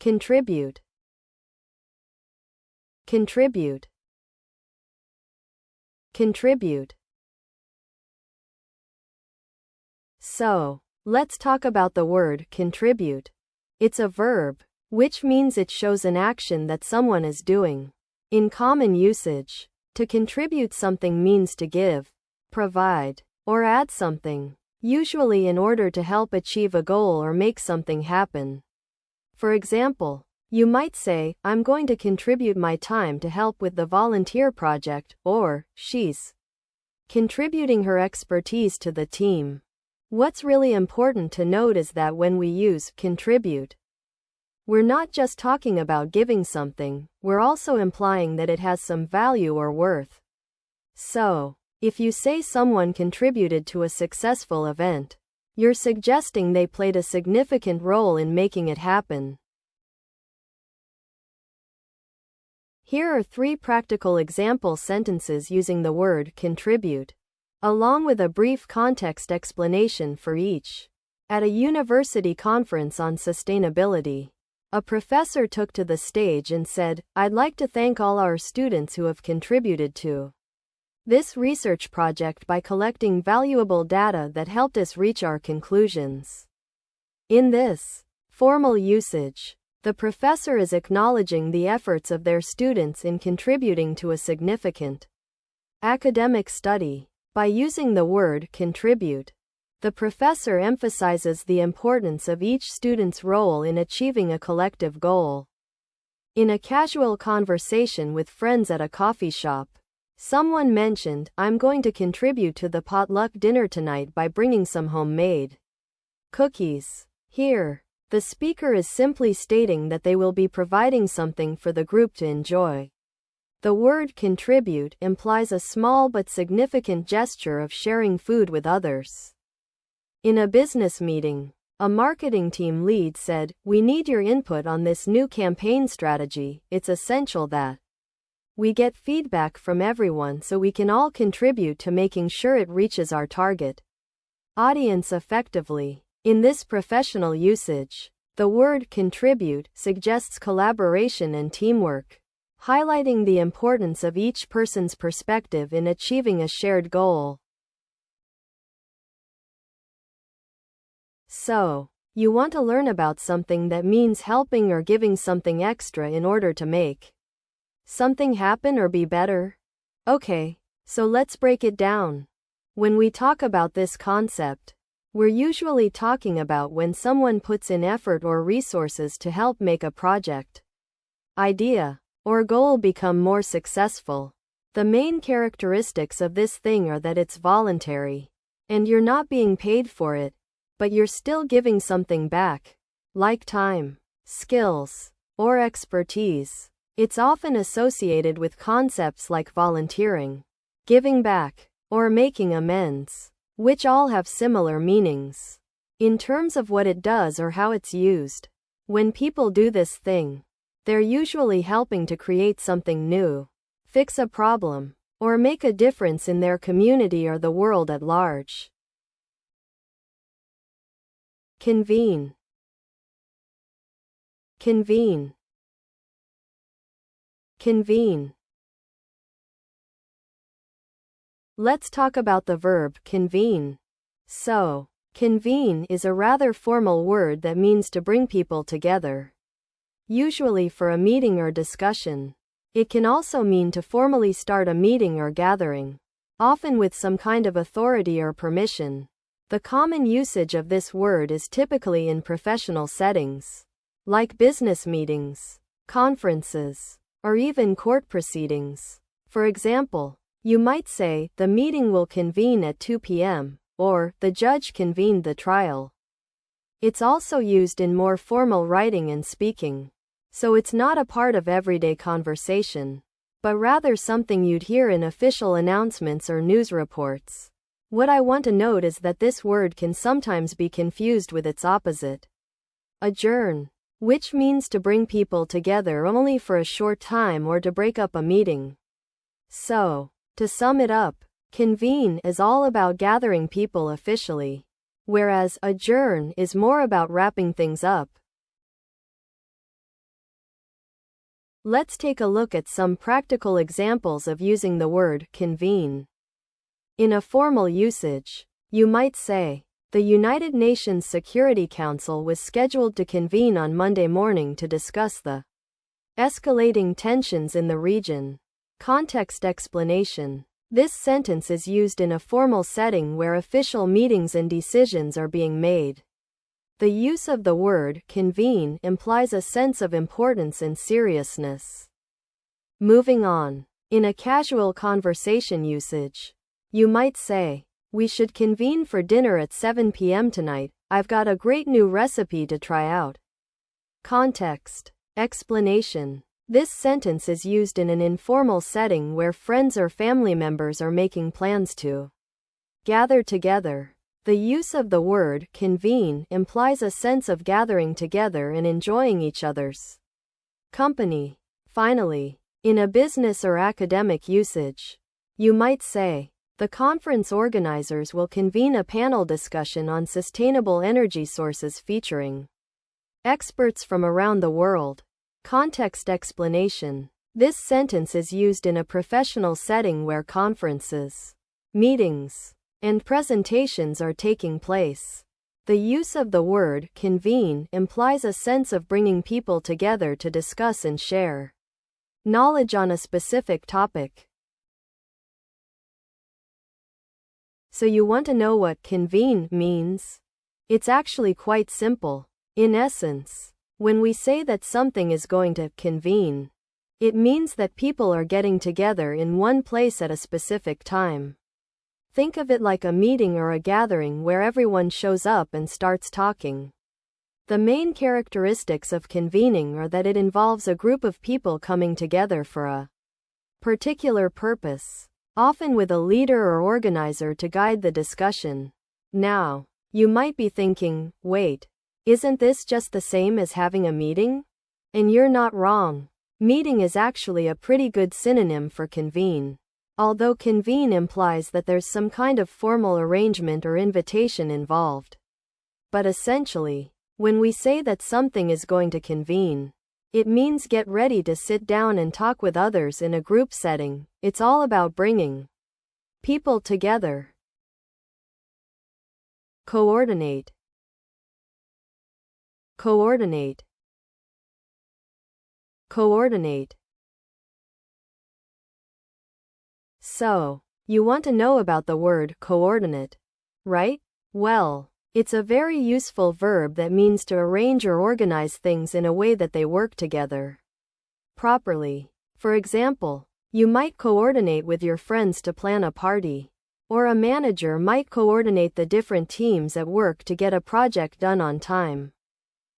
contribute, contribute, contribute. So, let's talk about the word contribute. It's a verb, which means it shows an action that someone is doing. In common usage, to contribute something means to give, provide, or add something, usually in order to help achieve a goal or make something happen. For example, you might say, I'm going to contribute my time to help with the volunteer project, or, she's contributing her expertise to the team. What's really important to note is that when we use contribute, we're not just talking about giving something, we're also implying that it has some value or worth. So, if you say someone contributed to a successful event, you're suggesting they played a significant role in making it happen. Here are 3 practical example sentences using the word contribute, along with a brief context explanation for each. At a university conference on sustainability, a professor took to the stage and said, I'd like to thank all our students who have contributed to this research project by collecting valuable data that helped us reach our conclusions. In this formal usage, the professor is acknowledging the efforts of their students in contributing to a significant academic study. By using the word contribute, the professor emphasizes the importance of each student's role in achieving a collective goal. In a casual conversation with friends at a coffee shop, someone mentioned, I'm going to contribute to the potluck dinner tonight by bringing some homemade cookies. Here, the speaker is simply stating that they will be providing something for the group to enjoy. The word contribute implies a small but significant gesture of sharing food with others. In a business meeting, a marketing team lead said, we need your input on this new campaign strategy. It's essential that we get feedback from everyone so we can all contribute to making sure it reaches our target audience effectively. In this professional usage, the word contribute suggests collaboration and teamwork, highlighting the importance of each person's perspective in achieving a shared goal. So, you want to learn about something that means helping or giving something extra in order to make something happen or be better? Okay, so let's break it down. When we talk about this concept, we're usually talking about when someone puts in effort or resources to help make a project, idea, or goal become more successful. The main characteristics of this thing are that it's voluntary, and you're not being paid for it, but you're still giving something back, like time, skills, or expertise. It's often associated with concepts like volunteering, giving back, or making amends, which all have similar meanings. In terms of what it does or how it's used, when people do this thing, they're usually helping to create something new, fix a problem, or make a difference in their community or the world at large. Convene, convene, convene. Let's talk about the verb convene. So, convene is a rather formal word that means to bring people together, usually for a meeting or discussion. It can also mean to formally start a meeting or gathering, often with some kind of authority or permission. The common usage of this word is typically in professional settings, like business meetings, conferences, or even court proceedings. For example, you might say, the meeting will convene at 2 p.m., or, the judge convened the trial. It's also used in more formal writing and speaking, so it's not a part of everyday conversation, but rather something you'd hear in official announcements or news reports. What I want to note is that this word can sometimes be confused with its opposite, adjourn, which means to bring people together only for a short time or to break up a meeting. So, to sum it up, convene is all about gathering people officially, whereas adjourn is more about wrapping things up. Let's take a look at some practical examples of using the word convene. In a formal usage, you might say, the United Nations Security Council was scheduled to convene on Monday morning to discuss the escalating tensions in the region. Context explanation. This sentence is used in a formal setting where official meetings and decisions are being made. The use of the word convene implies a sense of importance and seriousness. Moving on. In a casual conversation usage, you might say, we should convene for dinner at 7 p.m. tonight. I've got a great new recipe to try out. Context explanation. This sentence is used in an informal setting where friends or family members are making plans to gather together. The use of the word convene implies a sense of gathering together and enjoying each other's company. Finally, in a business or academic usage, you might say, the conference organizers will convene a panel discussion on sustainable energy sources featuring experts from around the world. Context explanation. This sentence is used in a professional setting where conferences, meetings, and presentations are taking place. The use of the word convene implies a sense of bringing people together to discuss and share knowledge on a specific topic. So you want to know what convene means? It's actually quite simple. In essence, when we say that something is going to convene, it means that people are getting together in one place at a specific time. Think of it like a meeting or a gathering where everyone shows up and starts talking. The main characteristics of convening are that it involves a group of people coming together for a particular purpose, often with a leader or organizer to guide the discussion. Now, you might be thinking, wait, isn't this just the same as having a meeting? And you're not wrong. Meeting is actually a pretty good synonym for convene. Although convene implies that there's some kind of formal arrangement or invitation involved. But essentially, when we say that something is going to convene, it means get ready to sit down and talk with others in a group setting. It's all about bringing people together. Coordinate. Coordinate. Coordinate. So, you want to know about the word coordinate, right? Well, it's a very useful verb that means to arrange or organize things in a way that they work together properly. For example, you might coordinate with your friends to plan a party, or a manager might coordinate the different teams at work to get a project done on time.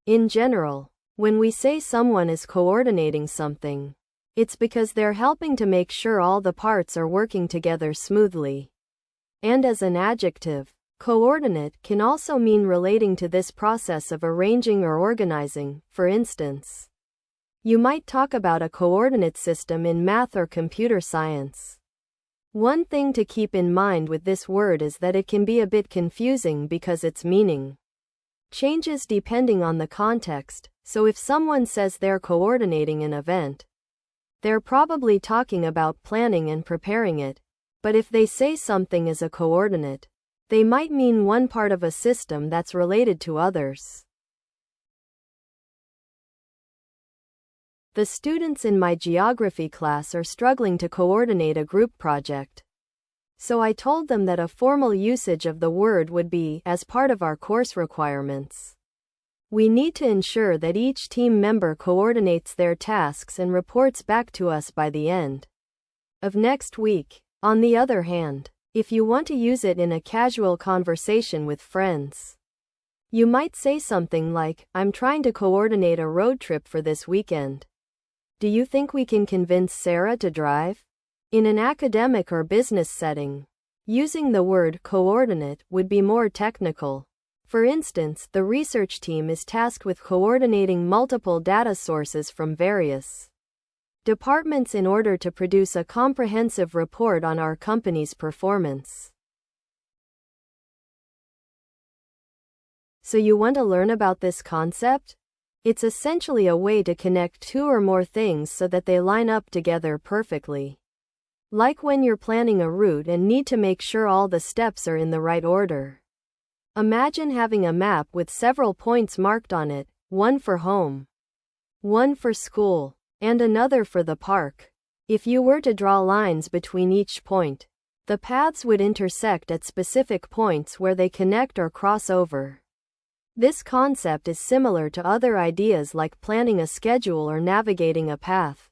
In general, when we say someone is coordinating something, it's because they're helping to make sure all the parts are working together smoothly. And as an adjective, coordinate can also mean relating to this process of arranging or organizing. For instance, you might talk about a coordinate system in math or computer science. One thing to keep in mind with this word is that it can be a bit confusing because its meaning changes depending on the context. So if someone says they're coordinating an event, they're probably talking about planning and preparing it. But if they say something is a coordinate, they might mean one part of a system that's related to others. The students in my geography class are struggling to coordinate a group project. So I told them that a formal usage of the word would be, as part of our course requirements. We need to ensure that each team member coordinates their tasks and reports back to us by the end of next week. On the other hand, if you want to use it in a casual conversation with friends, you might say something like, I'm trying to coordinate a road trip for this weekend. Do you think we can convince Sarah to drive? In an academic or business setting, using the word coordinate would be more technical. For instance, the research team is tasked with coordinating multiple data sources from various departments in order to produce a comprehensive report on our company's performance. So you want to learn about this concept? It's essentially a way to connect two or more things so that they line up together perfectly. Like when you're planning a route and need to make sure all the steps are in the right order. Imagine having a map with several points marked on it, one for home, one for school, and another for the park. If you were to draw lines between each point, the paths would intersect at specific points where they connect or cross over. This concept is similar to other ideas like planning a schedule or navigating a path.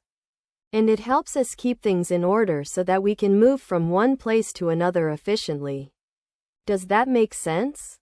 And it helps us keep things in order so that we can move from one place to another efficiently. Does that make sense?